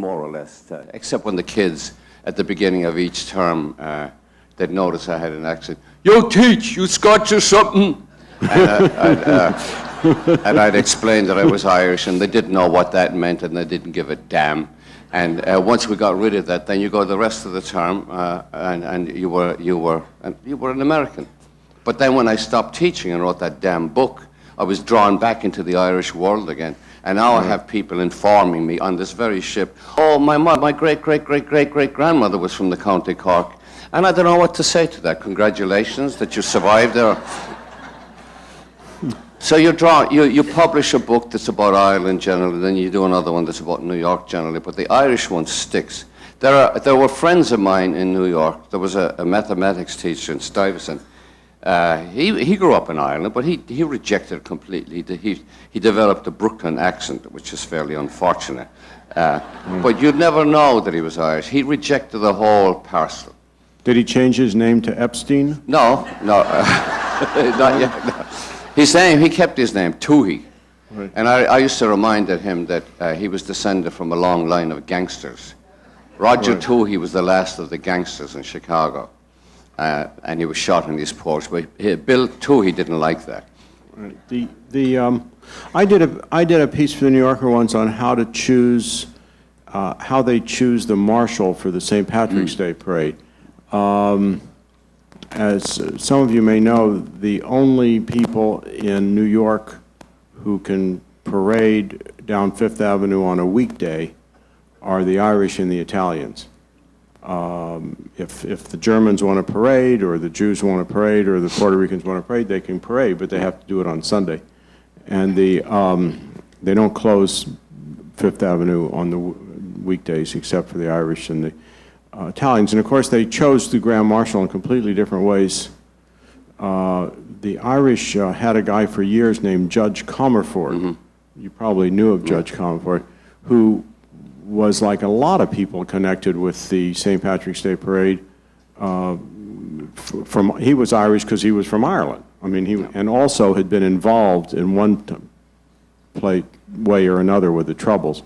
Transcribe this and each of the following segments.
more or less, except when the kids, at the beginning of each term, they'd notice I had an accent. "You teach, you Scotch or something?" And I'd explain that I was Irish, and they didn't know what that meant, and they didn't give a damn. And once we got rid of that, then you go the rest of the term, and you were an American. But then when I stopped teaching and wrote that damn book, I was drawn back into the Irish world again. And now I have people informing me on this very ship, "Oh, my great-great-great-great-great-grandmother was from the County Cork." And I don't know what to say to that. Congratulations that you survived there. So you publish a book that's about Ireland generally, then you do another one that's about New York generally, but the Irish one sticks. There were friends of mine in New York. There was a mathematics teacher in Stuyvesant. He grew up in Ireland, but he rejected it completely. He developed a Brooklyn accent, which is fairly unfortunate. But you'd never know that he was Irish. He rejected the whole parcel. Did he change his name to Epstein? No, not yet. No. He kept his name, Toohey. Right. And I used to remind him that he was descended from a long line of gangsters. Roger Toohey was the last of the gangsters in Chicago. And he was shot in his porch. But Bill Toohey didn't like that. Right. I did a piece for the New Yorker once on how to choose, how they choose the marshal for the St. Patrick's Day parade. As some of you may know, the only people in New York who can parade down Fifth Avenue on a weekday are the Irish and the Italians. If the Germans want to parade, or the Jews want to parade, or the Puerto Ricans want to parade, they can parade, but they have to do it on Sunday. And they don't close Fifth Avenue on the weekdays except for the Irish and the Italians. And of course, they chose the Grand Marshal in completely different ways. The Irish had a guy for years named Judge Comerford. Mm-hmm. You probably knew of Judge Comerford, who was, like a lot of people connected with the St. Patrick's Day parade. He was Irish because he was from Ireland. I mean, and also had been involved in one way or another with the Troubles,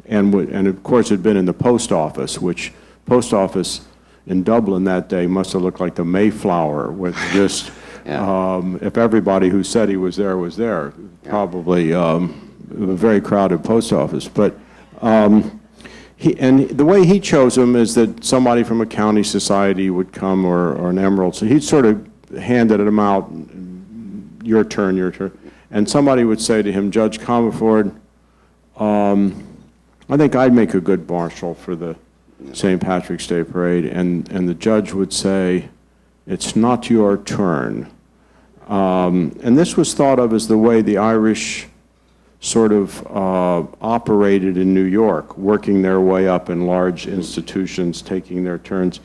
and of course had been in the post office, which post office in Dublin that day must have looked like the Mayflower, with just if everybody who said he was there, probably a very crowded post office. But and the way he chose them is that somebody from a county society would come, or an emerald. So he sort of handed them out, your turn, your turn. And somebody would say to him, "Judge Comerford, I think I'd make a good marshal for the St. Patrick's Day parade." And the judge would say, "It's not your turn." And this was thought of as the way the Irish sort of operated in New York, working their way up in large institutions, taking their turns.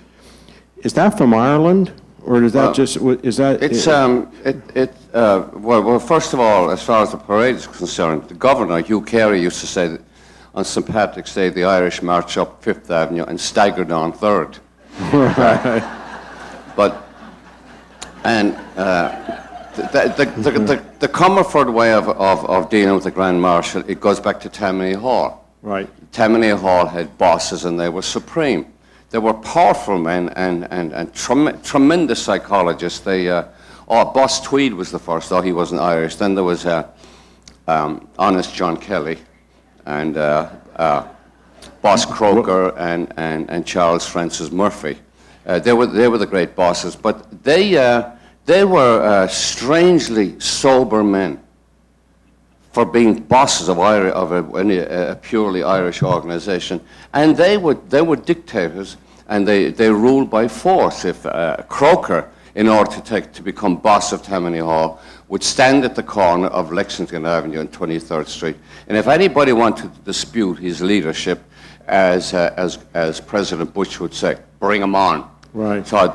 Is that from Ireland, or is that well, first of all, as far as the parade is concerned, the governor, Hugh Carey, used to say that on St. Patrick's Day, the Irish march up Fifth Avenue and stagger down Third. Right. The Comerford way of dealing with the Grand Marshal, it goes back to Tammany Hall. Right. Tammany Hall had bosses, and they were supreme. They were powerful men and tremendous psychologists. Boss Tweed was the first, though he wasn't Irish. Then there was Honest John Kelly, and Boss Croker, and Charles Francis Murphy. They were the great bosses, but they were strangely sober men for being bosses of a purely Irish organization, and they were dictators, and they ruled by force. If Croker, in order to become boss of Tammany Hall, would stand at the corner of Lexington Avenue and 23rd Street, and if anybody wanted to dispute his leadership, as President Bush would say, bring him on. Right. So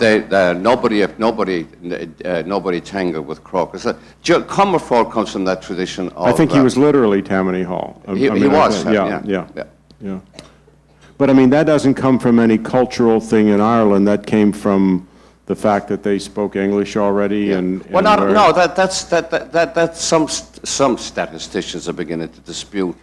nobody tangled with Croker. So Comerford comes from that tradition. I think he was literally Tammany Hall. He was. Yeah. But I mean, that doesn't come from any cultural thing in Ireland. That came from the fact that they spoke English already. Yeah. That's some statisticians are beginning to dispute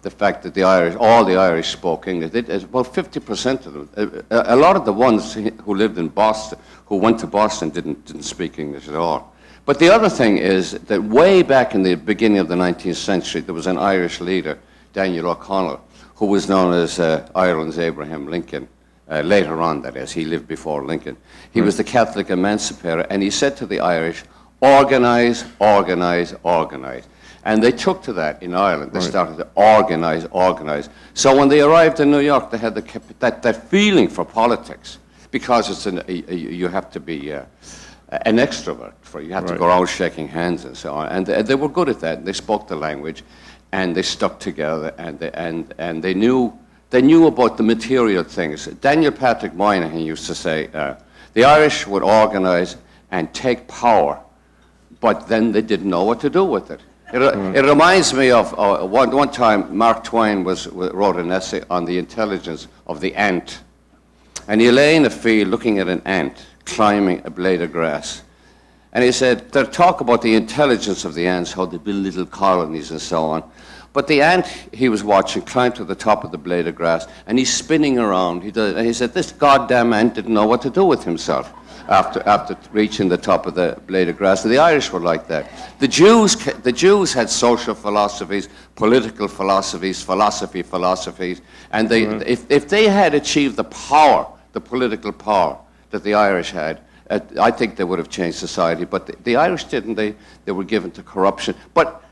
the fact that all the Irish spoke English. About 50% of them. A lot of the ones who lived in Boston, who went to Boston, didn't speak English at all. But the other thing is that way back in the beginning of the 19th century, there was an Irish leader, Daniel O'Connell, who was known as Ireland's Abraham Lincoln. Later on, that is, he lived before Lincoln. He was the Catholic emancipator, and he said to the Irish, organize, organize, organize. And they took to that in Ireland. They started to organize, organize. So when they arrived in New York, they had that feeling for politics, because you have to be an extrovert. You have to go around shaking hands and so on. And they were good at that. They spoke the language, and they stuck together, and they knew about the material things. Daniel Patrick Moynihan used to say, the Irish would organize and take power, but then they didn't know what to do with it. It reminds me of one time Mark Twain wrote an essay on the intelligence of the ant. And he lay in a field looking at an ant climbing a blade of grass. And he said, they talk about the intelligence of the ants, how they build little colonies and so on. But the ant he was watching climbed to the top of the blade of grass, and he's spinning around. And he said, this goddamn ant didn't know what to do with himself after reaching the top of the blade of grass. And the Irish were like that. The Jews had social philosophies, political philosophies, philosophies, and if they had achieved the power, the political power that the Irish had, I think they would have changed society. But the Irish didn't. They were given to corruption. But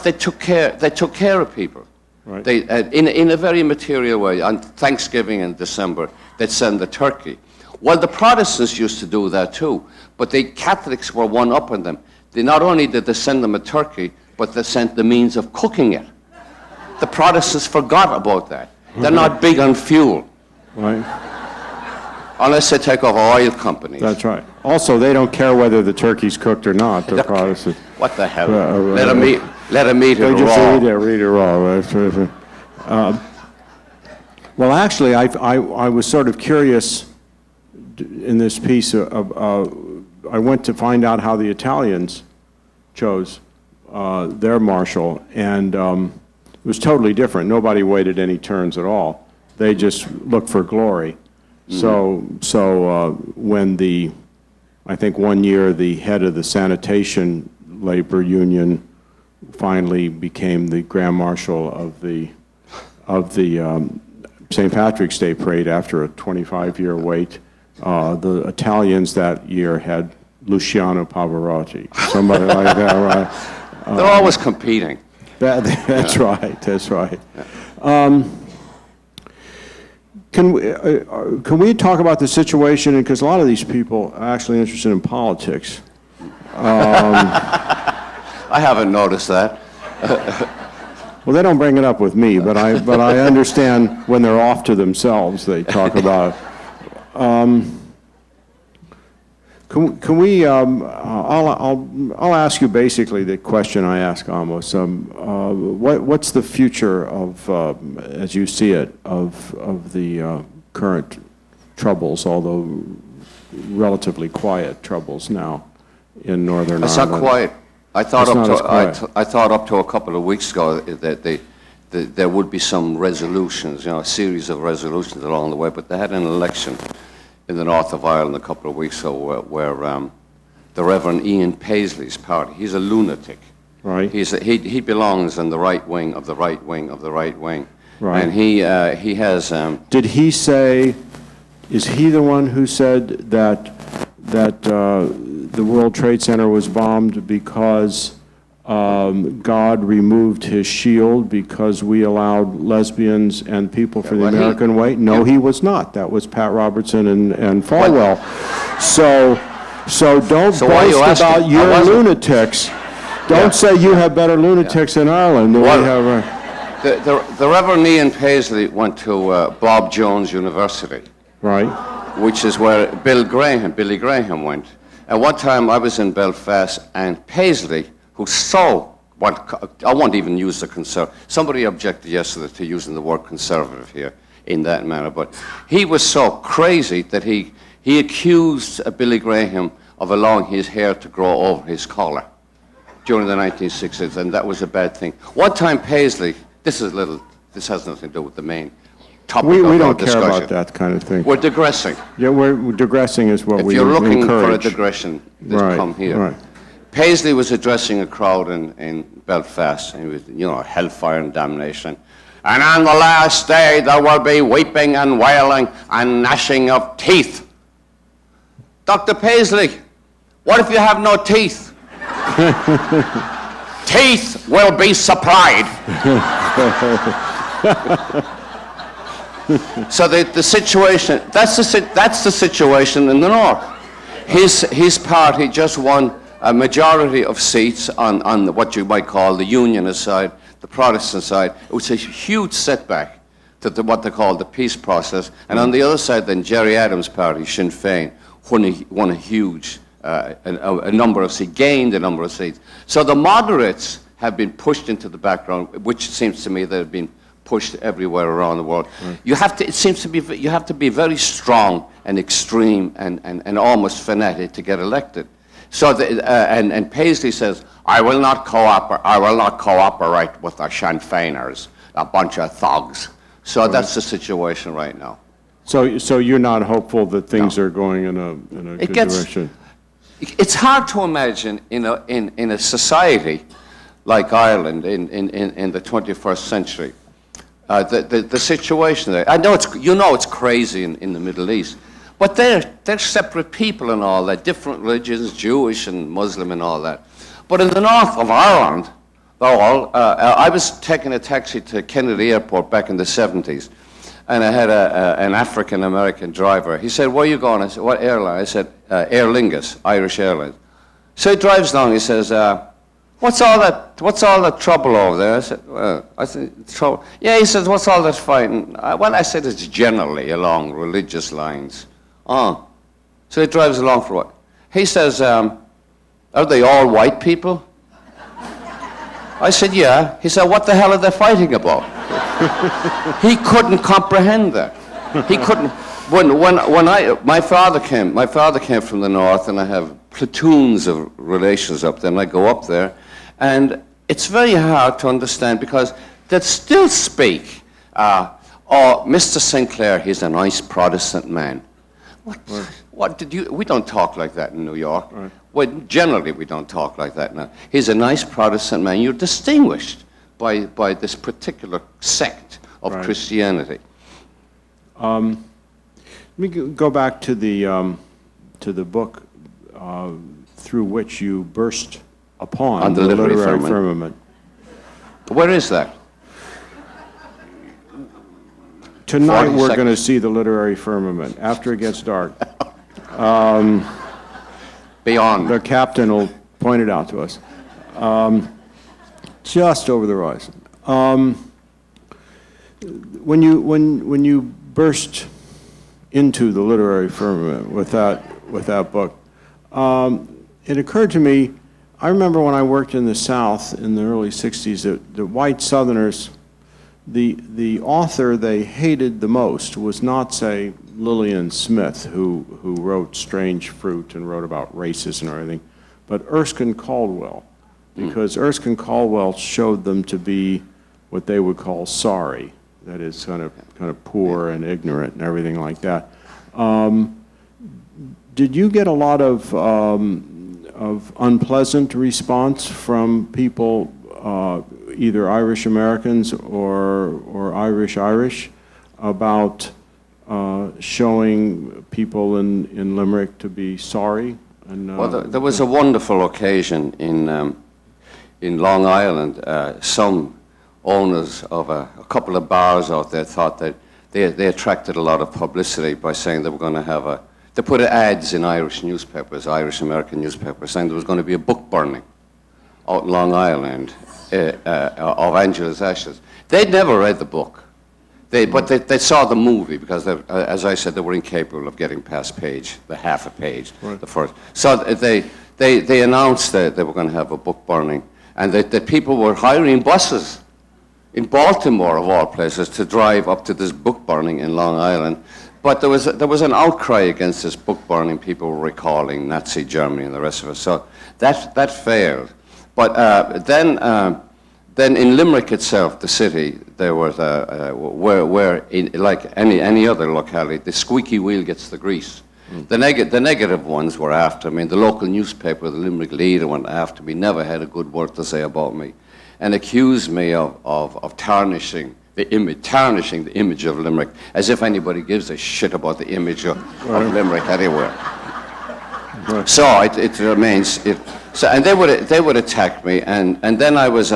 they took care of people. Right. They in a very material way. On Thanksgiving in December, they'd send the turkey. Well, the Protestants used to do that too, but the Catholics were one up on them. Not only did they send them a turkey, but they sent the means of cooking it. The Protestants forgot about that. They're not big on fuel. Right. Unless they take over oil companies. That's right. Also, they don't care whether the turkey's cooked or not, the Protestants. What the hell? Let them eat it They raw. just eat it raw. Right? Well, actually, I was sort of curious in this piece. I went to find out how the Italians chose their marshal, and it was totally different. Nobody waited any turns at all. They just looked for glory. Mm-hmm. So when I think one year the head of the sanitation labor union finally became the Grand Marshal of the St. Patrick's Day parade after a 25-year wait. The Italians that year had Luciano Pavarotti, somebody like that, right? They're always competing. That's right. That's right. Can we talk about the situation? Because a lot of these people are actually interested in politics. I haven't noticed that. Well, they don't bring it up with me, but I understand when they're off to themselves, they talk about it. Can we? I'll ask you basically the question I ask Amos. What's the future of, as you see it, of the current troubles, although relatively quiet troubles now in Northern Ireland? It's not quiet. I thought up to a couple of weeks ago that there would be some resolutions, a series of resolutions along the way, but they had an election in the north of Ireland a couple of weeks ago where the Reverend Ian Paisley's party, he's a lunatic. Right. He belongs in the right wing of the right wing of the right wing. Right. And he has... Did he say, is he the one who said that the World Trade Center was bombed because God removed his shield because we allowed lesbians and people from the American way? No, he was not. That was Pat Robertson and Falwell. So don't boast about your lunatics. Don't say you have better lunatics in Ireland than we have. The Reverend Ian Paisley went to Bob Jones University. Right. Which is where Billy Graham went. And one time I was in Belfast, and Paisley, who's I won't even use the conservative. Somebody objected yesterday to using the word conservative here in that manner, but he was so crazy that he accused Billy Graham of allowing his hair to grow over his collar during the 1960s, and that was a bad thing. One time Paisley, this has nothing to do with the main topic We of our don't care discussion. about that kind of thing. We're digressing. Yeah, we're digressing is what If we you're looking for a encourage. digression, just Right, come here. right. Paisley was addressing a crowd in Belfast, and he was, hellfire and damnation. And on the last day there will be weeping and wailing and gnashing of teeth. Dr. Paisley, what if you have no teeth? Teeth will be supplied. So the situation, that's the situation in the North. His party just won a majority of seats on what you might call the Unionist side, the Protestant side. It was a huge setback to what they call the peace process. And on the other side, then Jerry Adams' party, Sinn Féin, won a huge a number of seats, gained a number of seats. So the moderates have been pushed into the background, which seems to me they have been pushed everywhere around the world. You have to be very strong and extreme and almost fanatic to get elected. So and Paisley says, I will not cooperate with the Sinn Féiners, a bunch of thugs. So that's the situation right now. So you're not hopeful that things are going in a good direction? It's hard to imagine in a society like Ireland in the 21st century. The situation there. I know it's crazy in the Middle East, but they're separate people and all that, different religions, Jewish and Muslim and all that. But in the north of Ireland, I was taking a taxi to Kennedy Airport back in the 70s, and I had an African-American driver. He said, where are you going? I said, what airline? I said, Aer Lingus, Irish Airlines. So he drives along, he says, what's all that trouble over there? I said, trouble? Yeah, he says, what's all that fighting? I said, it's generally along religious lines. Oh. So he drives along for what? He says, are they all white people? I said, yeah. He said, what the hell are they fighting about? He couldn't comprehend that. He couldn't. My father came from the north, and I have platoons of relations up there, and I go up there, and it's very hard to understand because they still speak, oh, Mr. Sinclair, he's a nice Protestant man. We don't talk like that in New York. Right. Well, generally we don't talk like that now. He's a nice Protestant man. You're distinguished by this particular sect of Christianity. Let me go back to the book through which you burst upon the literary firmament. Where is that? Tonight we're going to see the literary firmament after it gets dark. Beyond. The captain will point it out to us. Just over the horizon. When you burst into the literary firmament with that book, it occurred to me. I remember when I worked in the South in the early '60s, that the white Southerners, the author they hated the most was not, say, Lillian Smith, who wrote Strange Fruit and wrote about racism and everything, but Erskine Caldwell, because Erskine Caldwell showed them to be what they would call sorry, that is kind of poor and ignorant and everything like that. Did you get a lot of unpleasant response from people, either Irish Americans or Irish, about showing people in Limerick to be sorry? And, well, there was a wonderful occasion in Long Island. Some owners of a couple of bars out there thought that they attracted a lot of publicity by saying they were going to have they put ads in Irish newspapers, Irish American newspapers, saying there was going to be a book burning out in Long Island of Angela's Ashes. They'd never read the book. But they saw the movie because, as I said, they were incapable of getting past the half a page, the first. So they announced that they were going to have a book burning, and that people were hiring buses in Baltimore, of all places, to drive up to this book burning in Long Island. But there was an outcry against this book burning. People were recalling Nazi Germany and the rest of it. So that failed. But then then in Limerick itself, the city, there was like any other locality, the squeaky wheel gets the grease. The negative ones were after me. The local newspaper, the Limerick Leader, went after me, never had a good word to say about me, and accused me of tarnishing the image of Limerick, as if anybody gives a shit about the image of Limerick anywhere. Right. So it remains. And they would attack me, and then I was.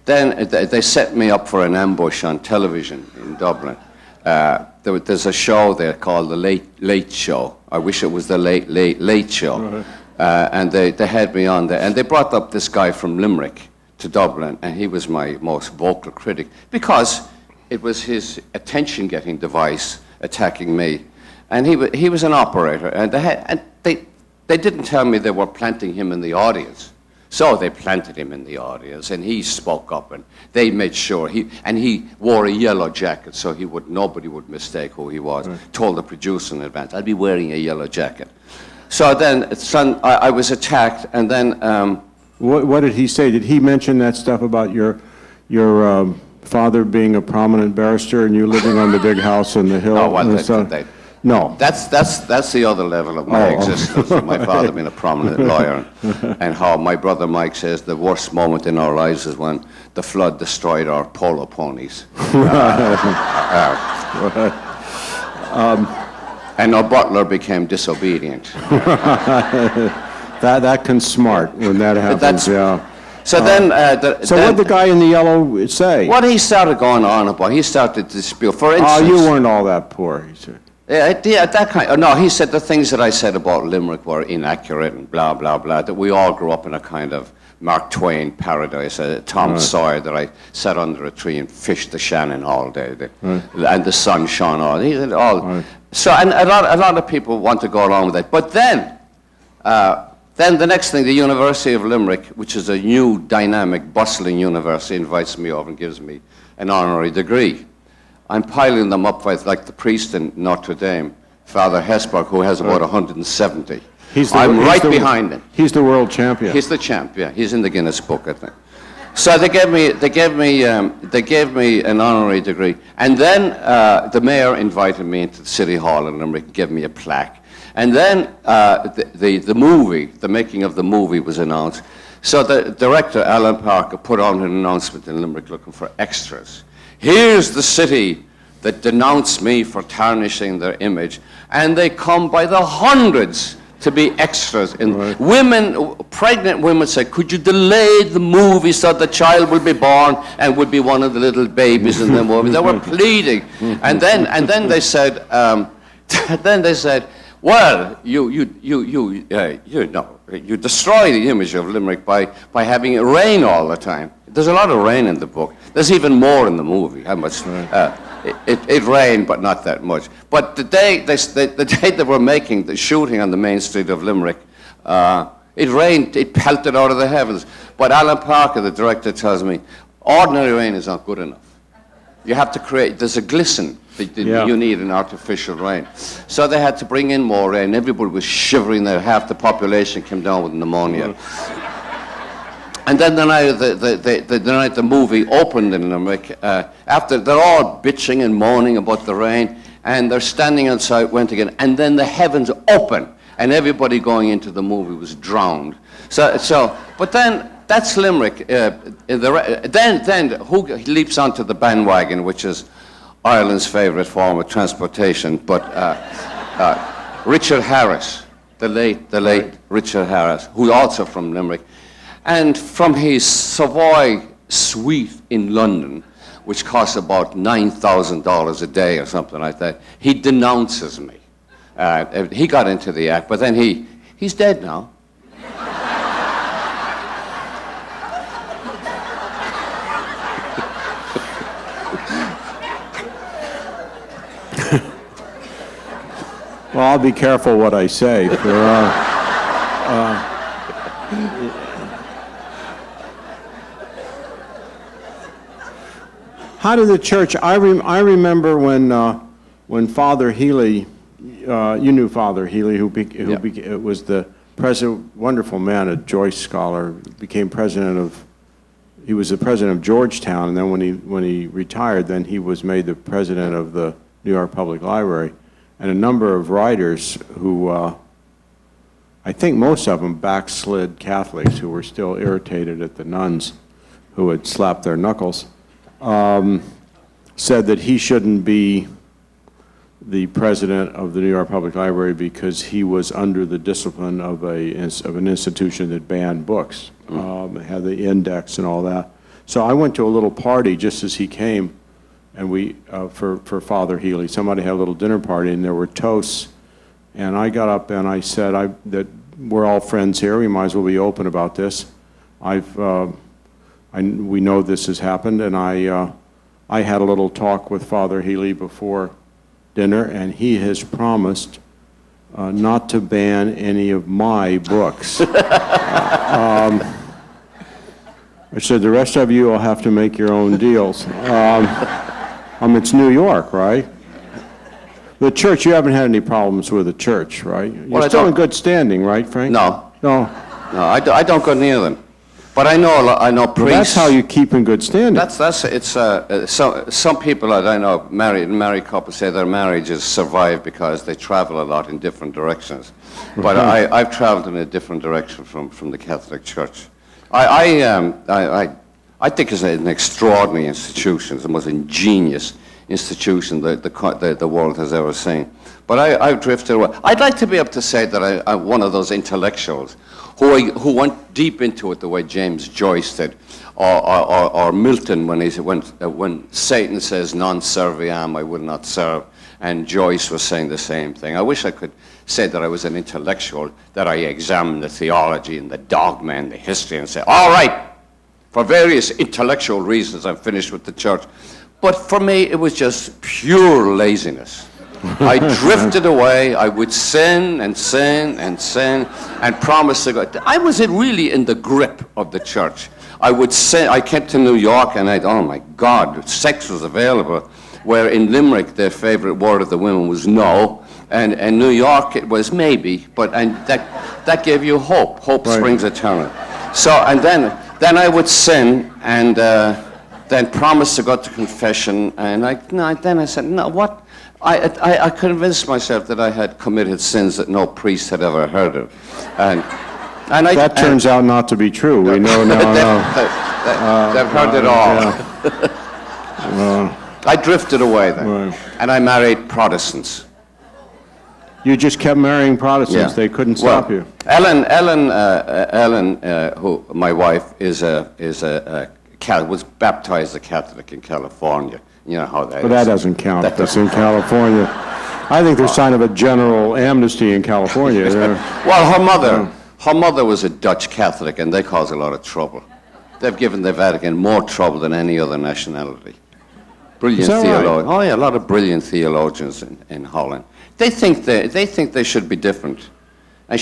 Then they set me up for an ambush on television in Dublin. There's a show there called the Late Show. I wish it was the Late Show. Right. And they had me on there, and they brought up this guy from Limerick to Dublin, and he was my most vocal critic because it was his attention-getting device attacking me, and he was an operator, and they didn't tell me they were planting him in the audience. So they planted him in the audience, and he spoke up, and they made sure he wore a yellow jacket so nobody would mistake who he was. Right. Told the producer in advance, I'll be wearing a yellow jacket. So then I was attacked, and then what did he say? Did he mention that stuff about your father being a prominent barrister and you living on the big house on the hill? Oh, well, no. That's the other level of my existence. My father being a prominent lawyer, and how my brother Mike says the worst moment in our lives is when the flood destroyed our polo ponies. And our butler became disobedient. That can smart when that happens. Yeah. So then, what did the guy in the yellow say? What he started going on about, he started to dispute. For instance, you weren't all that poor, he said. Yeah, that kind. No, he said the things that I said about Limerick were inaccurate and blah blah blah. That we all grew up in a kind of Mark Twain paradise, Tom Sawyer. That I sat under a tree and fished the Shannon all day, and the sun shone on. He said all. Right. So, and a lot of people want to go along with that. But then the next thing, the University of Limerick, which is a new, dynamic, bustling university, invites me over and gives me an honorary degree. I'm piling them up with, like the priest in Notre Dame, Father Hesburgh, who has about 170. I'm right behind him. He's the world champion. He's the champ, yeah. He's in the Guinness Book, I think. So they gave me an honorary degree, and then the mayor invited me into the City Hall in Limerick and gave me a plaque. And then the making of the movie was announced. So the director, Alan Parker, put on an announcement in Limerick looking for extras. Here's the city that denounced me for tarnishing their image, and they come by the hundreds to be extras. And pregnant women said, could you delay the movie so the child will be born and would be one of the little babies in the movie? They were pleading. And then they said, well, you destroy the image of Limerick by having it rain all the time. There's a lot of rain in the book. There's even more in the movie. How much? It rained, but not that much. But the day they were making the shooting on the main street of Limerick, it rained. It pelted out of the heavens. But Alan Parker, the director, tells me, ordinary rain is not good enough. You have to create. There's a glisten. You need an artificial rain. So they had to bring in more rain. Everybody was shivering there. Half the population came down with pneumonia. And then the night the movie opened in Limerick, after they're all bitching and moaning about the rain, and they're standing outside, went again, and then the heavens opened, and everybody going into the movie was drowned. But then that's Limerick. Then who leaps onto the bandwagon, which is Ireland's favourite form of transportation, but Richard Harris, the late Richard Harris, who's also from Limerick, and from his Savoy suite in London, which costs about $9,000 a day or something like that, he denounces me. He got into the act, but then he's dead now. Well, I'll be careful what I say. How did the church? I remember when Father Healy, you knew Father Healy, who was the president, wonderful man, a Joyce scholar, became president of. he was the president of Georgetown, and then when he retired, then he was made the president of the New York Public Library. And a number of writers who, I think most of them backslid Catholics who were still irritated at the nuns who had slapped their knuckles, said that he shouldn't be the president of the New York Public Library because he was under the discipline of an institution that banned books, had the index and all that. So I went to a little party just as he came, and we for Father Healy. Somebody had a little dinner party, and there were toasts. And I got up and I said that we're all friends here. We might as well be open about this. We know this has happened, and I had a little talk with Father Healy before dinner, and he has promised not to ban any of my books. I said, the rest of you will have to make your own deals. It's New York, right? The church, you haven't had any problems with the church, right? You're still in good standing, right, Frank? No. No. No, I don't go near them. But I know priests. Well, that's how you keep in good standing. Some people that I know, married couples, say their marriages survive because they travel a lot in different directions. But I've traveled in a different direction from the Catholic Church. I think it's an extraordinary institution. It's the most ingenious institution that the world has ever seen. But I've drifted away. I'd like to be able to say that I'm one of those intellectuals who went deep into it the way James Joyce did, or Milton when Satan says, non serviam, I will not serve, and Joyce was saying the same thing. I wish I could say that I was an intellectual, that I examined the theology and the dogma and the history and say, all right, for various intellectual reasons I'm finished with the church. But for me, it was just pure laziness. I drifted away. I would sin and sin and sin and promise to God. I was really in the grip of the church. I would sin. I came to New York and oh my God, sex was available. Where in Limerick, their favorite word of the women was no. And in New York, it was maybe. And that gave you hope. Hope springs eternal. So, and then I would sin and then promise to go to confession. And then I said, no, what? I convinced myself that I had committed sins that no priest had ever heard of. That turns out not to be true. We know now. They've heard it all. I drifted away then. Right. And I married Protestants. You just kept marrying Protestants. Yeah. They couldn't stop you. Ellen, who my wife was baptized a Catholic in California. You know how that is. But that doesn't count. That's in California. I think there's sign of a general amnesty in California. Well, her mother was a Dutch Catholic, and they cause a lot of trouble. They've given the Vatican more trouble than any other nationality. Brilliant theologians. Right? Oh yeah, a lot of brilliant theologians in Holland. They think they should be different, and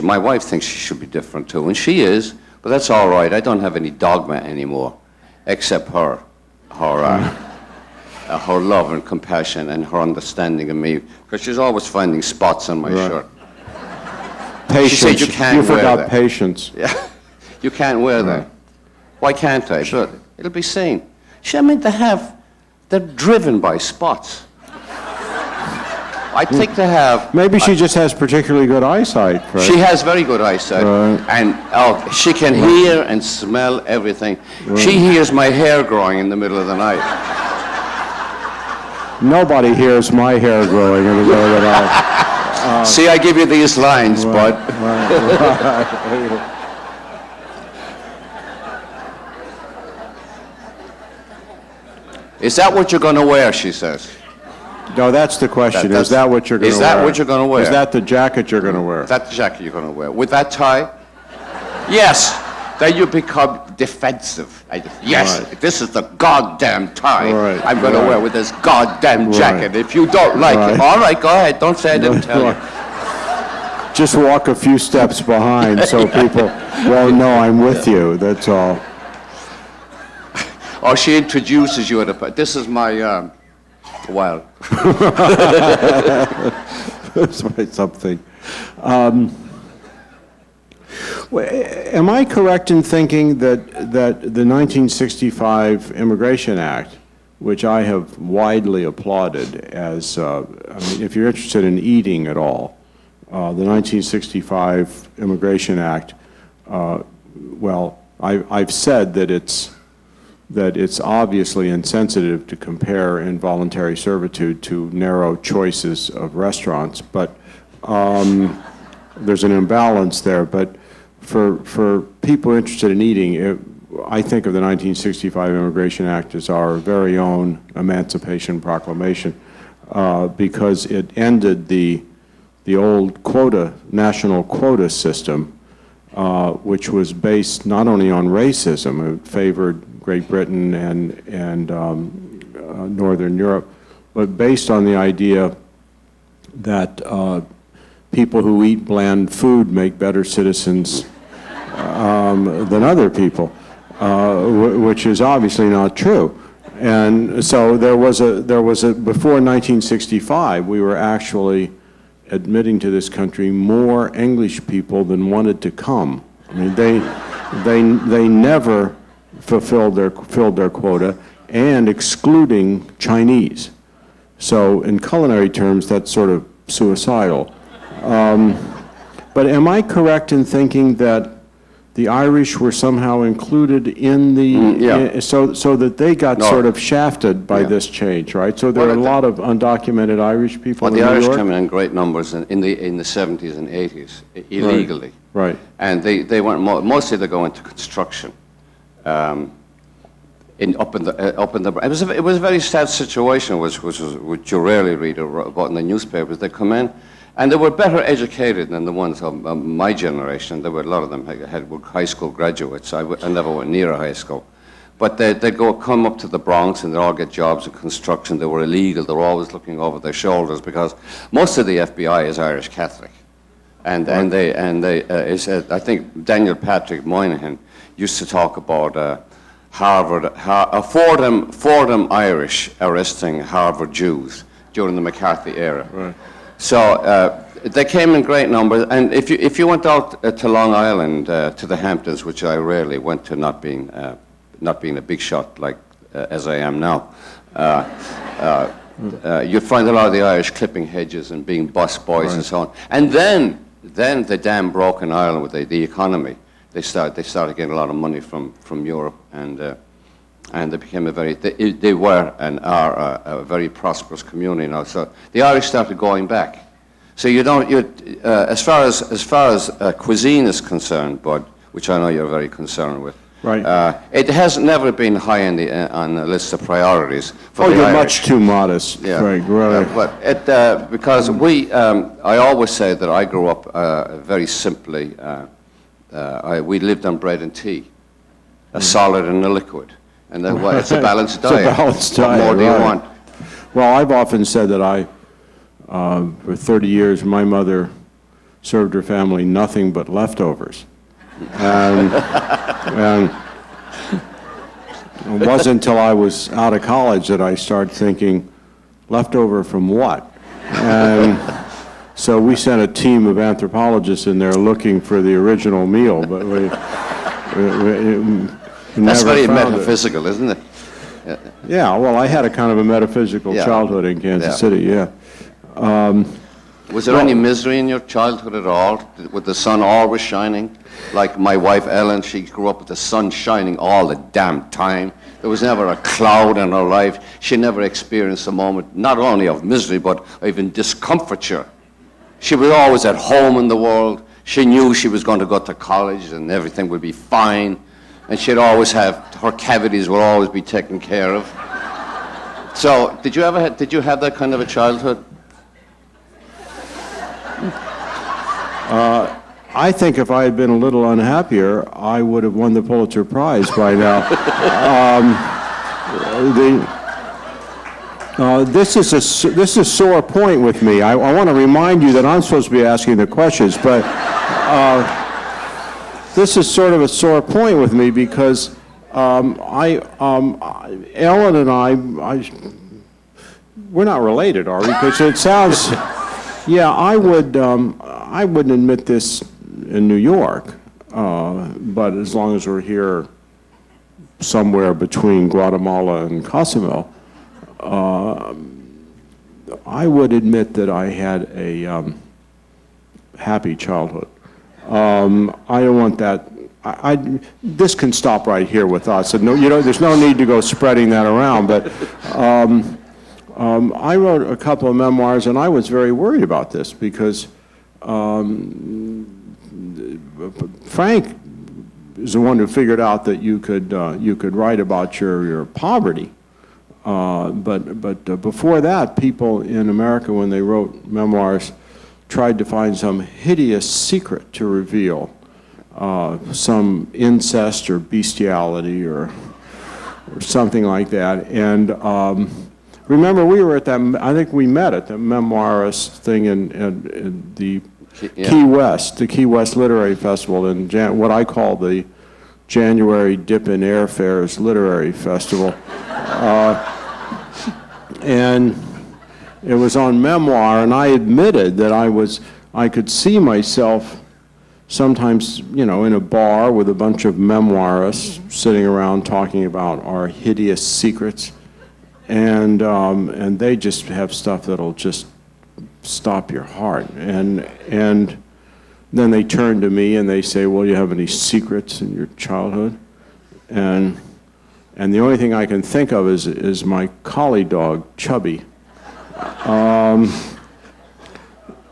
my wife thinks she should be different too, and she is. But that's all right. I don't have any dogma anymore, except her love and compassion and her understanding of me, because she's always finding spots on my shirt. Patience. She said, you forgot patience. Yeah, you can't wear that. Why can't I? Sure. It'll be seen. They're driven by spots. I think they have. Maybe she just has particularly good eyesight. Right? She has very good eyesight, and she can hear and smell everything. Right. She hears my hair growing in the middle of the night. Nobody hears my hair growing in the middle of the night. See, I give you these lines, bud. Is that what you're going to wear, she says. No, that's the question. Is that what you're going to wear? Is that what you're going to wear? Is that the jacket you're going to wear? That's the jacket you're going to wear. With that tie? Yes. Then you become defensive. This is the goddamn tie I'm going to wear with this goddamn jacket. If you don't like it, all right, go ahead. Don't say I didn't tell you. Just walk a few steps behind so people won't know I'm with you. That's all. Or she introduces you at this is my, That's something. Well, am I correct in thinking that the 1965 Immigration Act, which I have widely applauded as, I mean, if you're interested in eating at all, the 1965 Immigration Act, well, I've said that it's obviously insensitive to compare involuntary servitude to narrow choices of restaurants, but there's an imbalance there. But for people interested in eating, I think of the 1965 Immigration Act as our very own Emancipation Proclamation, because it ended the old national quota system, which was based not only on racism, it favored Great Britain and Northern Europe, but based on the idea that people who eat bland food make better citizens than other people, which is obviously not true. And so there was a before 1965, we were actually admitting to this country more English people than wanted to come. I mean, they never filled their quota, and excluding Chinese. So in culinary terms, that's sort of suicidal. But am I correct in thinking that the Irish were somehow included in the, so that they got sort of shafted by this change, right? So there are a lot of undocumented Irish people in New York? The Irish came in great numbers in the 70s and 80s, illegally. Right. And they went, mostly they go into construction. Up in the, it was a very sad situation, which you rarely read about in the newspapers. They come in, and they were better educated than the ones of my generation. There were a lot of them were high school graduates. I never went near a high school, but they'd come up to the Bronx and they'd all get jobs in construction. They were illegal. They were always looking over their shoulders because most of the FBI is Irish Catholic, and I think Daniel Patrick Moynihan used to talk about Fordham Irish arresting Harvard Jews during the McCarthy era. Right. So they came in great numbers, and if you went out to Long Island, to the Hamptons, which I rarely went to, not being a big shot like as I am now, you'd find a lot of the Irish clipping hedges and being bus boys and so on. And then the dam broke in Ireland with the economy. They started getting a lot of money from Europe, and they became they were and are a very prosperous community now. So the Irish started going back. So as far as cuisine is concerned, Bud, which I know you're very concerned with, right? It has never been high on the list of priorities for the you're Irish. much too modest, Craig. Right. But because I always say that I grew up very simply. We lived on bread and tea, a solid and a liquid. And then it's a balanced diet. It's a balanced diet. What more do you want? Well, I've often said that for 30 years, my mother served her family nothing but leftovers. And it wasn't until I was out of college that I started thinking, leftover from what? And so we sent a team of anthropologists in there looking for the original meal, but we That's never very found metaphysical, isn't it? Yeah, well, I had a kind of a metaphysical childhood in Kansas City, Was there any misery in your childhood at all? Was the sun always shining? Like my wife Ellen, she grew up with the sun shining all the damn time. There was never a cloud in her life. She never experienced a moment, not only of misery, but even discomfiture. She was always at home in the world. She knew she was going to go to college and everything would be fine. And she'd always her cavities will always be taken care of. So, did you have that kind of a childhood? I think if I had been a little unhappier, I would have won the Pulitzer Prize by now. This is a sore point with me. I want to remind you that I'm supposed to be asking the questions, but this is sort of a sore point with me because Ellen and I, we're not related, are we? Because it sounds, I wouldn't admit this in New York, but as long as we're here somewhere between Guatemala and Cozumel, I would admit that I had a happy childhood. I don't want that. This can stop right here with us. And no, there's no need to go spreading that around. But I wrote a couple of memoirs, and I was very worried about this because Frank is the one who figured out that you could write about your poverty. But before that, people in America, when they wrote memoirs, tried to find some hideous secret to reveal, some incest or bestiality or something like that. And remember, we were at that, I think we met at the memoirist thing in the Key West, the Key West Literary Festival, in what I call the January Dip in Airfares Literary Festival. And it was on memoir, and I admitted that I could see myself sometimes, in a bar with a bunch of memoirists sitting around talking about our hideous secrets, and they just have stuff that'll just stop your heart. And then they turn to me and they say, well, you have any secrets in your childhood? And the only thing I can think of is my collie dog, Chubby,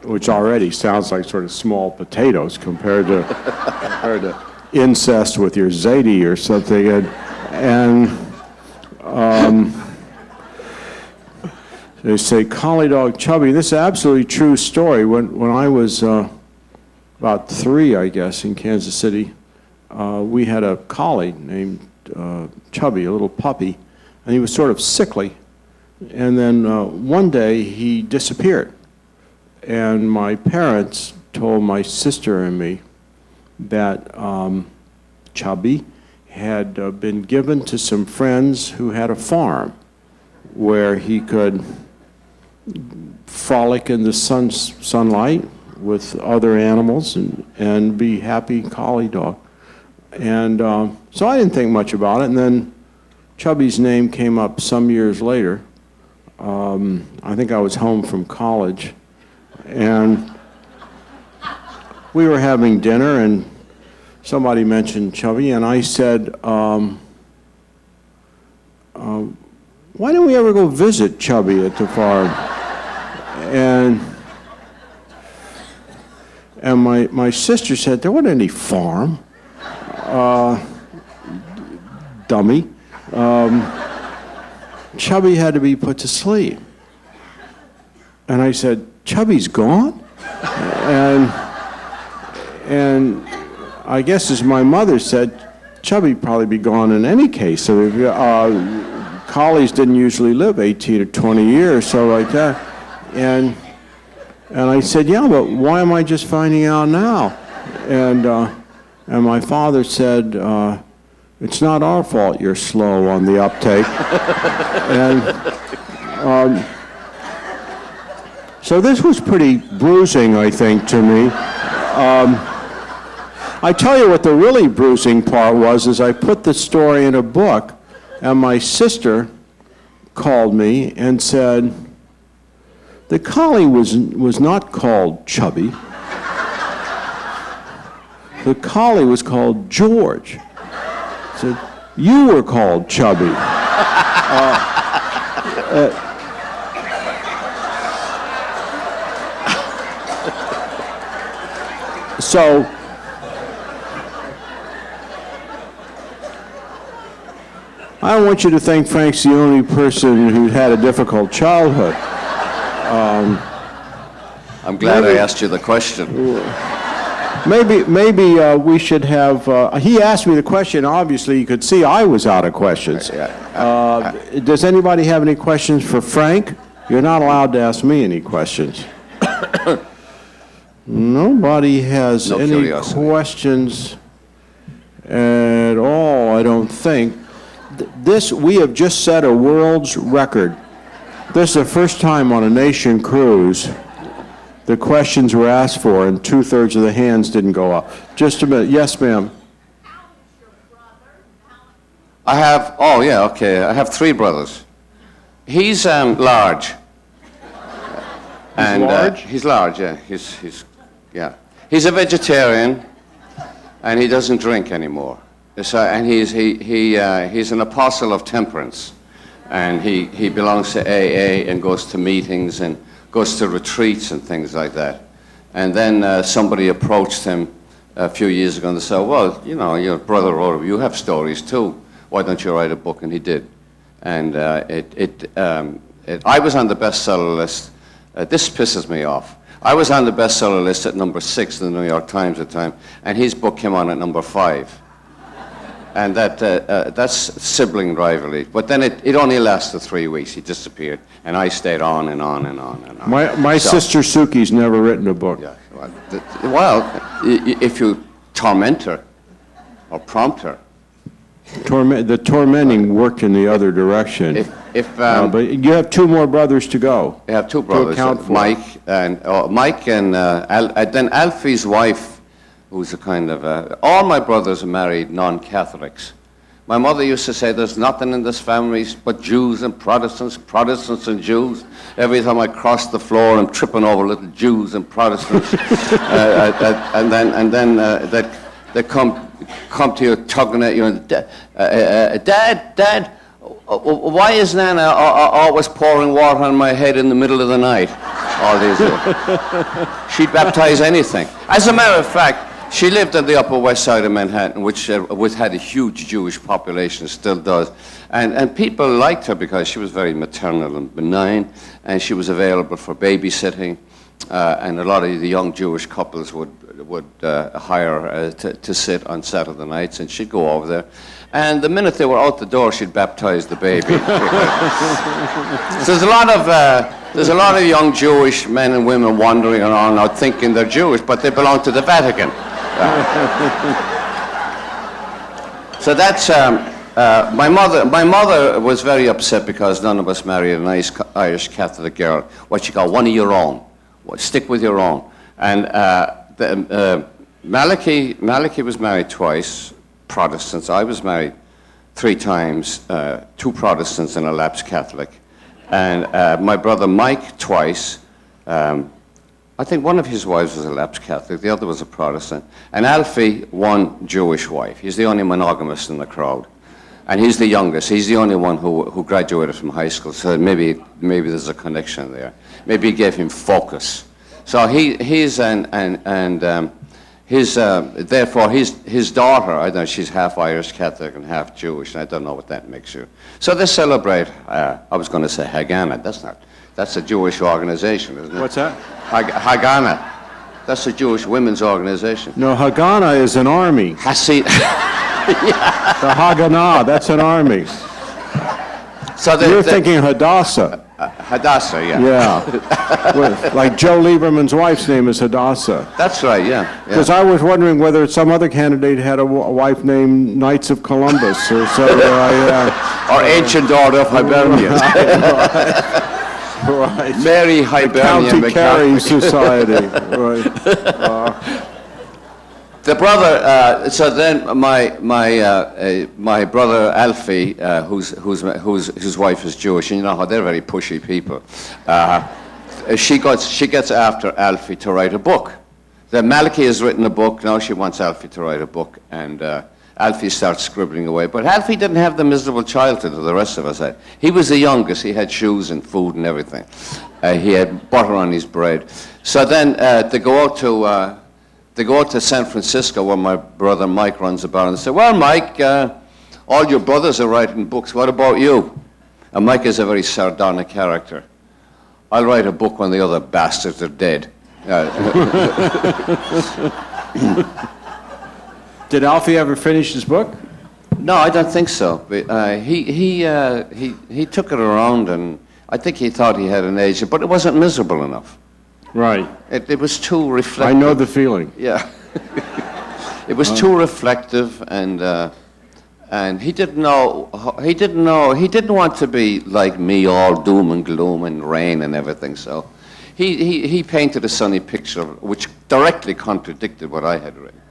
which already sounds like sort of small potatoes compared to incest with your Zadie or something. And they say, collie dog Chubby. This is an absolutely true story. When I was about 3, I guess, in Kansas City, we had a collie named Chubby, a little puppy, and he was sort of sickly. And then one day he disappeared. And my parents told my sister and me that Chubby had been given to some friends who had a farm where he could frolic in the sunlight with other animals and be happy collie dog. And so I didn't think much about it. And then Chubby's name came up some years later. I think I was home from college, and we were having dinner, and somebody mentioned Chubby, and I said, why don't we ever go visit Chubby at the farm? And my sister said, there wasn't any farm. Dummy. Chubby had to be put to sleep. And I said, Chubby's gone? And I guess, as my mother said, Chubby'd probably be gone in any case. So collies didn't usually live 18 or 20 years, so like that. And I said, yeah, but why am I just finding out now? And my father said, it's not our fault you're slow on the uptake. And so this was pretty bruising, I think, to me. I tell you what the really bruising part was, is I put the story in a book, and my sister called me and said, the collie was not called Chubby. The collie was called George. Said, you were called Chubby. So I don't want you to think Frank's the only person who had a difficult childhood. I'm glad I asked you the question. Maybe we should have. He asked me the question. Obviously, you could see I was out of questions. Does anybody have any questions for Frank? You're not allowed to ask me any questions. Nobody has any questions at all, I don't think. We have just set a world's record. This is the first time on a nation cruise the questions were asked for, and 2/3 of the hands didn't go up. Just a minute. Yes, ma'am. I have, oh yeah, okay, I have 3 brothers. He's large. And, large? He's large, yeah. Yeah. He's a vegetarian, and he doesn't drink anymore. So, and he's an apostle of temperance, and he belongs to AA and goes to meetings and goes to retreats and things like that. And then somebody approached him a few years ago and they said, well, you know, your brother wrote, you have stories too. Why don't you write a book? And he did. And I was on the bestseller list. This pisses me off. I was on the bestseller list at number 6 in the New York Times at the time, and his book came on at number 5. And that's sibling rivalry. But then it only lasted 3 weeks. He disappeared, and I stayed on and on and on and on. My sister Suki's never written a book. Yeah, well, if you torment her or prompt her. The tormenting worked in the other direction. But you have 2 more brothers to go. I have 2 brothers, Mike and then Alfie's wife, who's a kind of all my brothers are married non-Catholics. My mother used to say, "There's nothing in this family but Jews and Protestants, Protestants and Jews." Every time I cross the floor, I'm tripping over little Jews and Protestants, and then they come to you tugging at you and Dad, why is Nana always pouring water on my head in the middle of the night? All these she'd baptize anything. As a matter of fact, she lived on the Upper West Side of Manhattan, which had a huge Jewish population, still does. And people liked her because she was very maternal and benign, and she was available for babysitting. And a lot of the young Jewish couples would hire her to sit on Saturday nights, and she'd go over there. And the minute they were out the door, she'd baptize the baby. So there's a lot of young Jewish men and women wandering around now thinking they're Jewish, but they belong to the Vatican. So that's my mother. My mother was very upset because none of us married a nice Irish Catholic girl, what she called one of your own. Stick with your own. And Malachi was married twice, Protestants. I was married 3 times, 2 Protestants and a lapsed Catholic. And my brother Mike twice. I think one of his wives was a lapsed Catholic, the other was a Protestant. And Alfie, 1 Jewish wife. He's the only monogamist in the crowd. And he's the youngest. He's the only one who graduated from high school. So maybe there's a connection there. Maybe it gave him focus. So therefore his daughter, I don't know, she's half Irish Catholic and half Jewish, and I don't know what that makes you. So they celebrate, I was going to say Haganah, that's a Jewish organization, isn't it? What's that? Haganah, that's a Jewish women's organization. No, Haganah is an army. Hasid. The Haganah, that's an army. So you're thinking Hadassah. Hadassah, yeah. Yeah. Like Joe Lieberman's wife's name is Hadassah. That's right, yeah. Because I was wondering whether some other candidate had a wife named Knights of Columbus or so. Or Ancient Order of Hibernia. Right. Mary Hibernia County Carrying Society. Right. The brother. So then my brother Alfie, whose wife is Jewish, and you know how they're very pushy people. She gets after Alfie to write a book. Then Malachi has written a book. Now she wants Alfie to write a book, and Alfie starts scribbling away. But Alfie didn't have the miserable childhood that the rest of us had. He was the youngest. He had shoes and food and everything. He had butter on his bread. So then they go out to San Francisco, where my brother Mike runs a bar, and they say, "Well, Mike, all your brothers are writing books. What about you?" And Mike is a very sardonic character. "I'll write a book when the other bastards are dead." Did Alfie ever finish his book? No, I don't think so. But, he took it around, and I think he thought he had an agent, but it wasn't miserable enough. Right. It was too reflective. I know the feeling. Yeah. It was too reflective, and he didn't want to be like me, all doom and gloom and rain and everything. So he painted a sunny picture which directly contradicted what I had written.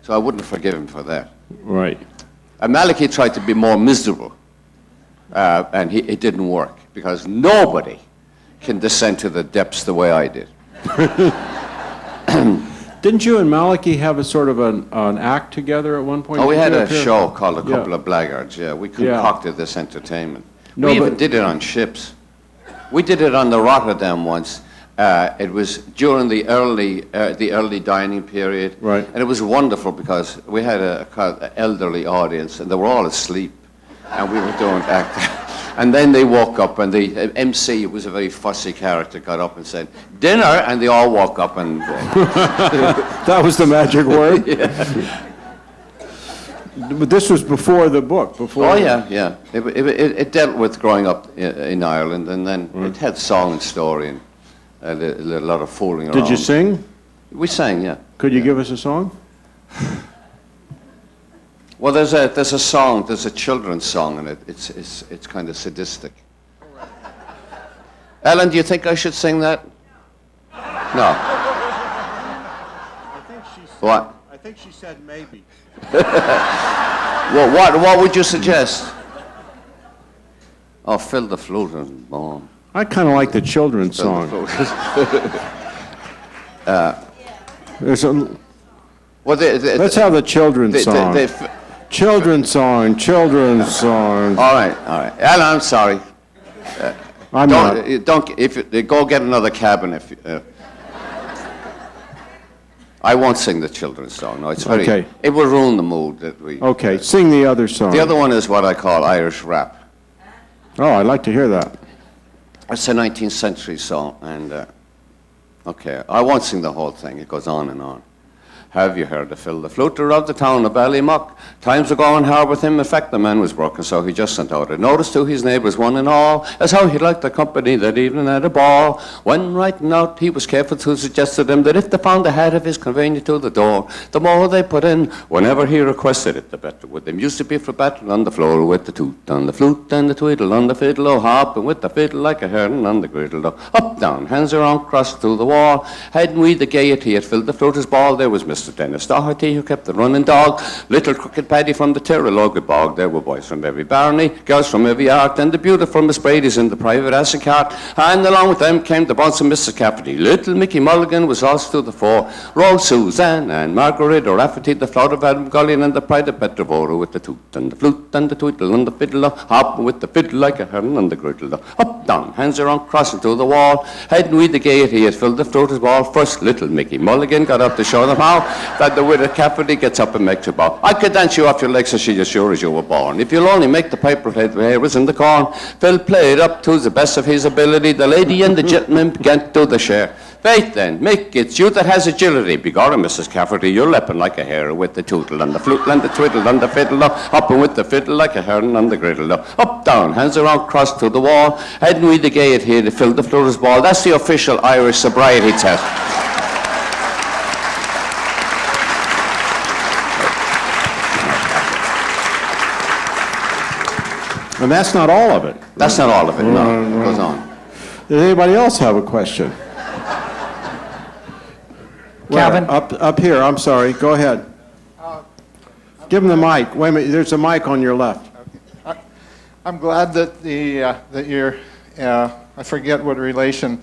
So I wouldn't forgive him for that. Right. And Malachi tried to be more miserable, and it didn't work, because nobody can descend to the depths the way I did. Didn't you and Malachi have a sort of an act together at one point? Oh, we had Did you a appear? show called A Couple Yeah. of Blackguards, yeah. We Yeah. concocted this entertainment. No, We even but- did it on ships. We did it on the Rotterdam once. It was during the early dining period. Right. And it was wonderful because we had an elderly audience, and they were all asleep. And we were doing act. And then they woke up, and the MC, who was a very fussy character, got up and said, "Dinner," and they all woke up and... That was the magic word? But this was before the book, before... Oh, yeah. It dealt with growing up in Ireland, and then it had song and story and a lot of fooling around. Did you sing? We sang, yeah. Could you give us a song? Well, there's a song, there's a children's song, and it's kind of sadistic. Ellen, do you think I should sing that? No. What? I think she said maybe. Well, what would you suggest? Oh, fill the flute and bomb. I kind of like the children's Fill the song. flute. There's a, Well, let's have the children's song. Children's song, children's song. All right. Ellen, I'm sorry. I'm not. Go get another cabin if. I won't sing the children's song. No, it's very. Okay. It will ruin the mood that we. Okay, sing the other song. The other one is what I call Irish rap. Oh, I'd like to hear that. It's a 19th century song, and okay, I won't sing the whole thing. It goes on and on. Have you heard the fill the fluter of the town of Ballymock? Times were going hard with him. In fact, the man was broken, so he just sent out a notice to his neighbours, one and all, as how he liked the company that evening at a ball. When writing out, he was careful to suggest to them that if they found a hat of his convenient to the door, the more they put in, whenever he requested it, the better would them. Used to be for battle on the floor with the toot on the flute and the tweedle on the fiddle, oh, hopping with the fiddle like a heron on the griddle, oh, up, down, hands around, cross to the wall. Hadn't we the gaiety at filled the floater's ball? There was Mr. Dennis Doherty, who kept the running dog, little crooked Paddy from the Tirraloga bog. There were boys from every barony, girls from every art, and the beautiful Miss Brady's in the private acid cart. And along with them came the bonds of Mrs. Cafferty. Little Mickey Mulligan was also to the fore. Rolled Suzanne and Margaret O'Rafferty, the flout of Adam Gullion, and the pride of Petrovoro, with the toot and the flute and the tweedle and the fiddle, hopping with the fiddle like a heron and the griddle. Up, down, hands around, crossing to the wall. Hadn't we the gaiety had filled the floater's ball? First little Mickey Mulligan got up to show them how that the widow Cafferty gets up and makes a bow. I could dance you off your legs, says she, as sure as you were born. If you'll only make the piper head hair was in the corn. Phil played up to the best of his ability. The lady and the gentleman began to the share. Faith then, Mick, it's you that has agility. Begorra, Mrs. Cafferty, you're leaping like a hare with the tootle and the flute and the twiddle and the fiddle, hopping with the fiddle like a heron and the griddle. Up, down, hands around, cross to the wall. Hadn't we the gaiety to fill the floater's ball? That's the official Irish sobriety test. And that's not all of it. That's not all of it, no. It goes on. Does anybody else have a question? Calvin? Where? Up here, I'm sorry. Go ahead. Give him the mic. Wait a minute, there's a mic on your left. I'm glad that that you're, I forget what relation,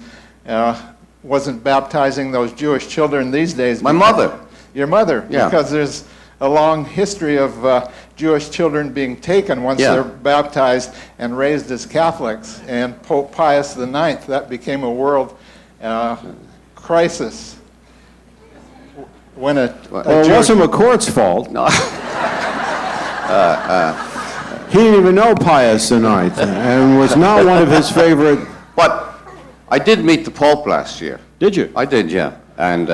wasn't baptizing those Jewish children these days. My mother. Your mother? Yeah. Because there's a long history of Jewish children being taken once Yeah. they're baptized and raised as Catholics. And Pope Pius IX, that became a world crisis. When a Well, it wasn't McCourt's fault. No. He didn't even know Pius IX, and was not one of his favorite... But I did meet the Pope last year. Did you? I did, yeah. And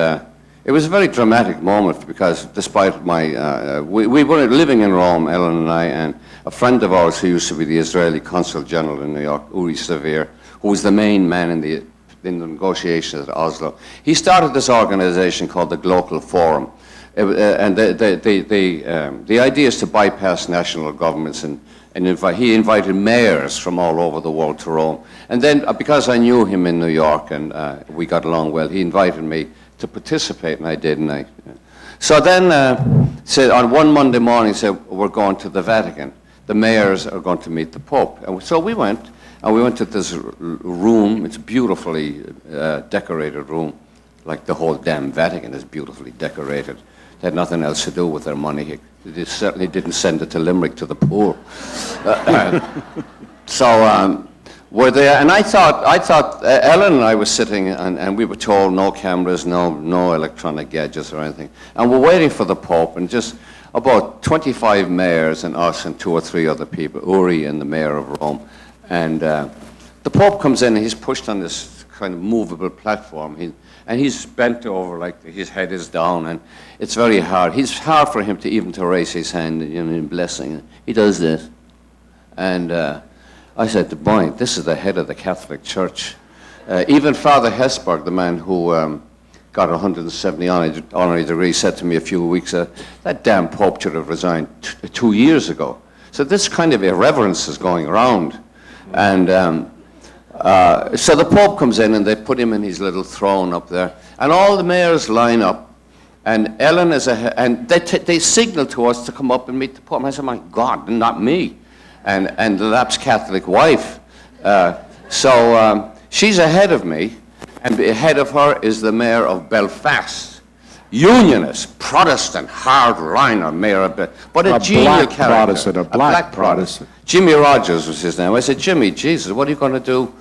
it was a very dramatic moment because despite my... we were living in Rome, Ellen and I, and a friend of ours who used to be the Israeli Consul General in New York, Uri Severe, who was the main man in the negotiations at Oslo. He started this organization called the Global Forum. And the idea is to bypass national governments and he invited mayors from all over the world to Rome. And then, because I knew him in New York and we got along well, he invited me to participate, and I did. So then, said on one Monday morning, said, we're going to the Vatican. The mayors are going to meet the Pope. And so we went, and we went to this room. It's a beautifully decorated room, like the whole damn Vatican is beautifully decorated. They had nothing else to do with their money. They certainly didn't send it to Limerick to the poor. So we're there, and I thought Ellen and I were sitting, and we were told no cameras, no electronic gadgets or anything. And we're waiting for the Pope, and just about 25 mayors and us and 2 or 3 other people, Uri and the mayor of Rome. And the Pope comes in, and he's pushed on this kind of movable platform. And he's bent over, like his head is down, and it's very hard. It's hard for him to even to raise his hand, in blessing. He does this. And I said, boy, this is the head of the Catholic Church. Even Father Hesburgh, the man who got 170 honorary degrees, said to me a few weeks ago, that damn Pope should have resigned 2 years ago. So this kind of irreverence is going around. And so the Pope comes in, and they put him in his little throne up there, and all the mayors line up, and Ellen is and they signal to us to come up and meet the Pope. And I said, my God, not me, and the lapsed Catholic wife. So she's ahead of me, and ahead of her is the mayor of Belfast, Unionist, Protestant, hardliner mayor of Belfast, but a genial character. A black Protestant. Jimmy Rogers was his name. I said, Jimmy, Jesus, what are you going to do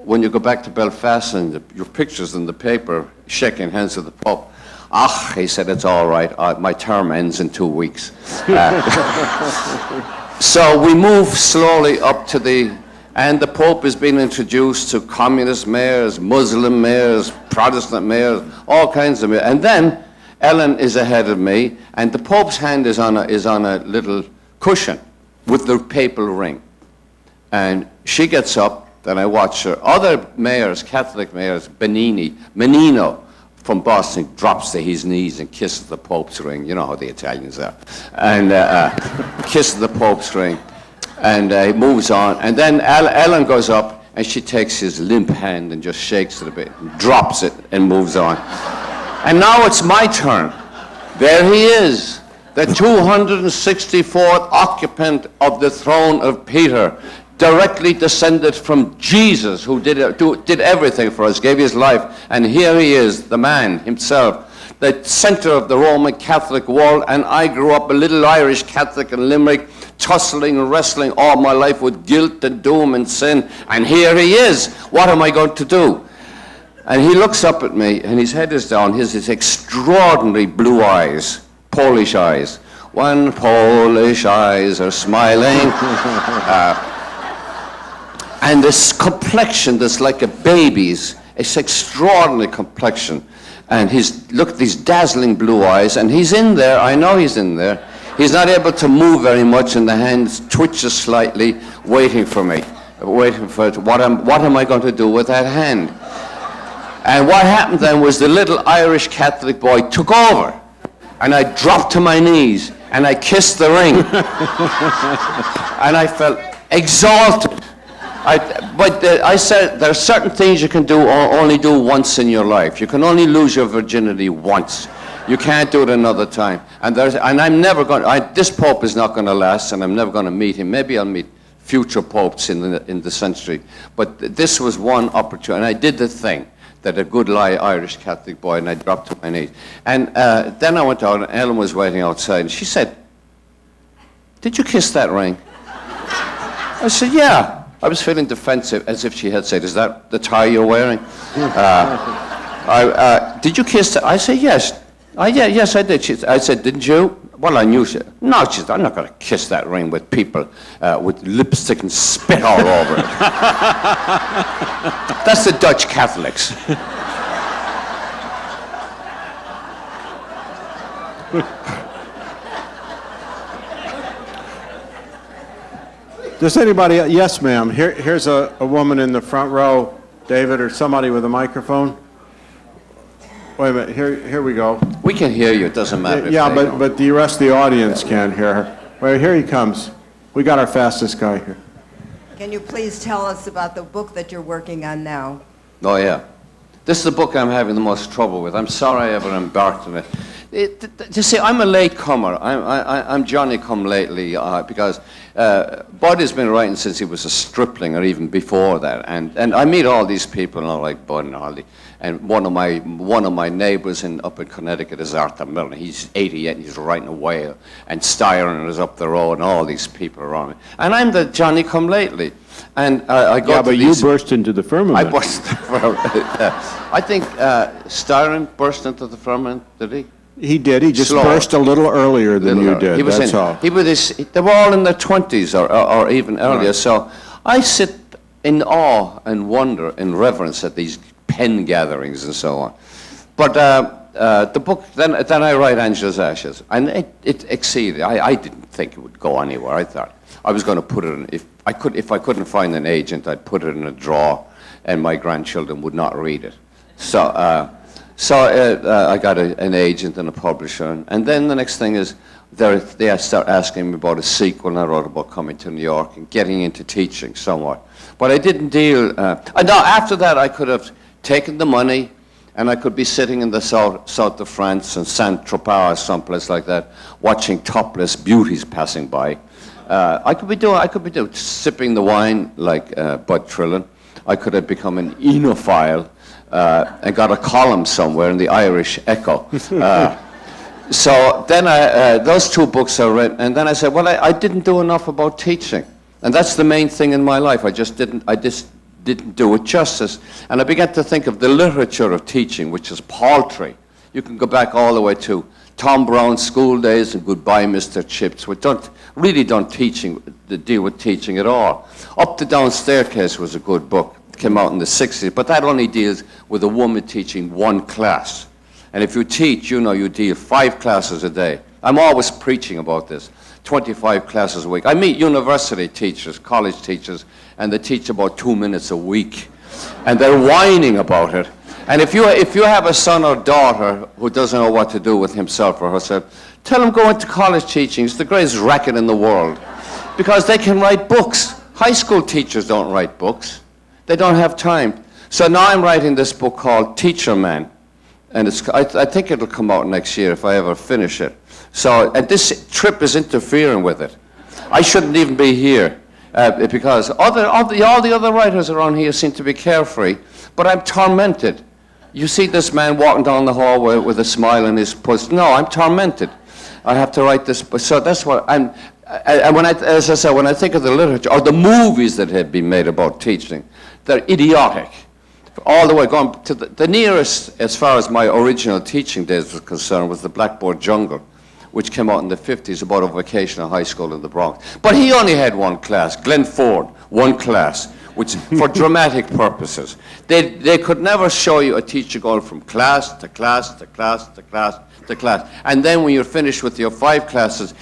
when you go back to Belfast and your picture's in the paper, shaking hands with the Pope? He said, it's all right. My term ends in 2 weeks. So we move slowly up to and the Pope is being introduced to communist mayors, Muslim mayors, Protestant mayors, all kinds of mayors. And then Ellen is ahead of me, and the Pope's hand is on a little cushion with the papal ring. And she gets up, then I watch her. Other mayors, Catholic mayors, Menino from Boston, drops to his knees and kisses the Pope's ring. You know how the Italians are. And kisses the Pope's ring. And he moves on. And then Ellen goes up, and she takes his limp hand and just shakes it a bit, and drops it, and moves on. And now it's my turn. There he is, the 264th occupant of the throne of Peter, directly descended from Jesus, who did everything for us, gave his life. And here he is, the man himself, the center of the Roman Catholic world. And I grew up a little Irish Catholic in Limerick, tussling and wrestling all my life with guilt and doom and sin. And here he is. What am I going to do? And he looks up at me, and his head is down. His extraordinary blue eyes, Polish eyes. When Polish eyes are smiling. And this complexion that's like a baby's, it's extraordinary complexion. And look at these dazzling blue eyes, and he's in there, I know he's in there. He's not able to move very much, and the hand twitches slightly, waiting for me, waiting for it. What am I going to do with that hand? And what happened then was the little Irish Catholic boy took over, and I dropped to my knees, and I kissed the ring. And I felt exalted. I said there are certain things you can only do once in your life. You can only lose your virginity once. You can't do it another time. And I'm never going. This Pope is not going to last, and I'm never going to meet him. Maybe I'll meet future popes in the century. But this was one opportunity, and I did the thing that a good Irish Catholic boy, and I dropped to my knees. And then I went out, and Ellen was waiting outside, and she said, "Did you kiss that ring?" I said, "Yeah." I was feeling defensive, as if she had said, "Is that the tie you're wearing?" Did you kiss it? I said, "Yes." Yes, I did. I said, "Didn't you?" Well, I knew she. No, she said, "I'm not going to kiss that ring with people with lipstick and spit all over it." That's the Dutch Catholics. Does anybody? Yes, ma'am. Here's a woman in the front row, David, or somebody with a microphone. Wait a minute, here we go. We can hear you, it doesn't matter. Yeah, if they don't. but the rest of the audience can't hear. Wait, here he comes. We got our fastest guy here. Can you please tell us about the book that you're working on now? Oh, yeah. This is the book I'm having the most trouble with. I'm sorry I ever embarked on it. You see, I'm a late comer. I'm Johnny come lately because Bud has been writing since he was a stripling or even before that. And I meet all these people and I like Bud and all the, and one of my neighbors up in Connecticut is Arthur Milner. He's 88 and he's writing a whale. And Styron is up the road and all these people around me. And I'm the Johnny come lately. And I go to but these, you burst into the firmament. I burst the firmament. I think Styron burst into the firmament, did he? He did. He just Slower. burst a little earlier than you did. He was That's all. He was. They were all in their 20s or even earlier. Right. So I sit in awe and wonder and reverence at these pen gatherings and so on. But the book, then I write Angela's Ashes, and it exceeded. I didn't think it would go anywhere. I thought I was going to put it in, if I couldn't find an agent, I'd put it in a drawer, and my grandchildren would not read it. So I got an agent and a publisher, and then the next thing is they start asking me about a sequel, and I wrote about coming to New York and getting into teaching somewhat. But I didn't deal. Now after that, I could have taken the money, and I could be sitting in the south of France in Saint-Tropez or someplace like that, watching topless beauties passing by. I could be doing sipping the wine like Bud Trillin. I could have become an enophile and got a column somewhere in the Irish Echo. So then those two books are written, and then I said, well, I didn't do enough about teaching, and that's the main thing in my life. I just didn't do it justice, and I began to think of the literature of teaching, which is paltry. You can go back all the way to Tom Brown's School Days and Goodbye, Mr. Chips, which don't deal with teaching at all. Up the Down Staircase was a good book. It came out in the 60s, but that only deals with a woman teaching one class. And if you teach, you deal 5 classes a day. I'm always preaching about this, 25 classes a week. I meet university teachers, college teachers, and they teach about 2 minutes a week. And they're whining about it. And if you have a son or daughter who doesn't know what to do with himself or herself, tell him go into college teaching. It's the greatest racket in the world. Because they can write books. High school teachers don't write books. They don't have time. So now I'm writing this book called Teacher Man. And I think it'll come out next year if I ever finish it. So, and this trip is interfering with it. I shouldn't even be here because all the other writers around here seem to be carefree, but I'm tormented. You see this man walking down the hallway with a smile on his face. No, I'm tormented. I have to write this. So that's what I'm. And as I said, when I think of the literature or the movies that have been made about teaching, they're idiotic. All the way going to the nearest, as far as my original teaching days was concerned, was the Blackboard Jungle, which came out in the 50s about a vocational high school in the Bronx. But he only had one class, Glenn Ford, one class, which for dramatic purposes. They could never show you a teacher going from class to class to class to class to class. And then when you're finished with your 5 classes,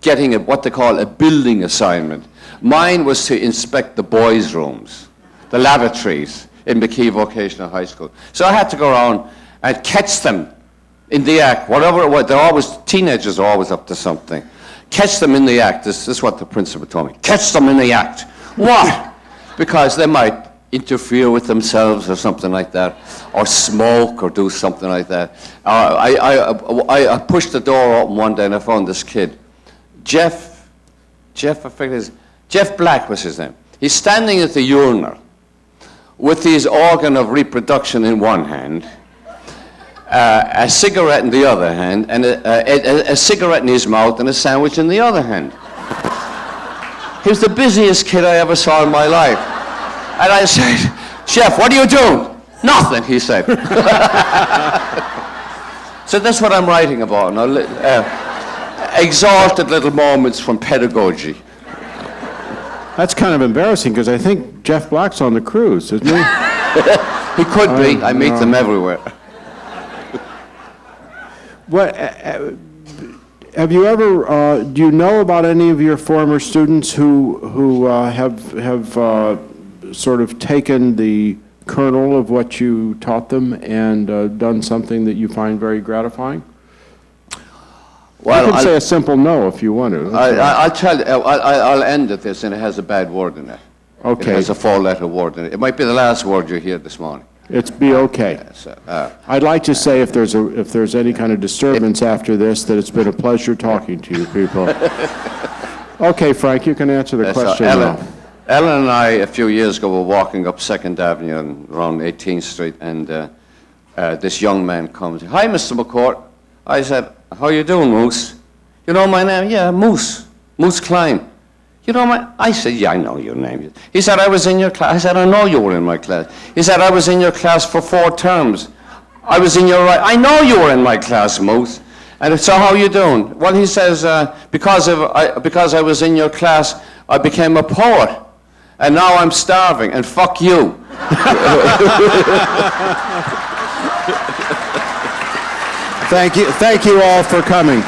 getting what they call a building assignment. Mine was to inspect the boys' rooms, the lavatories in McKee Vocational High School. So I had to go around and catch them in the act, whatever it was. Teenagers are always up to something. Catch them in the act. This is what the principal told me. Catch them in the act. What? Because they might interfere with themselves or something like that, or smoke or do something like that. I pushed the door open one day and I found this kid. Jeff Black was his name. He's standing at the urinal with his organ of reproduction in one hand, a cigarette in the other hand, and a cigarette in his mouth and a sandwich in the other hand. He was the busiest kid I ever saw in my life. And I said, Chef, what are you doing? Nothing, he said. So that's what I'm writing about now. Exalted little moments from pedagogy. That's kind of embarrassing because I think Jeff Black's on the cruise, isn't he? He could be. I meet them everywhere. What, have you ever, do you know about any of your former students who have sort of taken the kernel of what you taught them and done something that you find very gratifying? Well, You can say a simple no if you want to. I'll tell you, I'll end at this, and it has a bad word in it. Okay. It has a four-letter word in it. It might be the last word you hear this morning. It's be okay. So, I'd like to say if there's any kind of disturbance after this, that it's been a pleasure talking to you people. Okay, Frank, you can answer the question now. Ellen and I, a few years ago, were walking up 2nd Avenue and around 18th Street, and this young man comes. Hi, Mr. McCourt. I said, how you doing, Moose? You know my name? Yeah, Moose. Moose Klein. You know my... I said, yeah, I know your name. He said, I was in your class. I said, I know you were in my class. He said, I was in your class for 4 terms. I was in your... I know you were in my class, Moose. And so how you doing? Well, he says, because I was in your class, I became a poet. And now I'm starving, and fuck you. Thank you all for coming.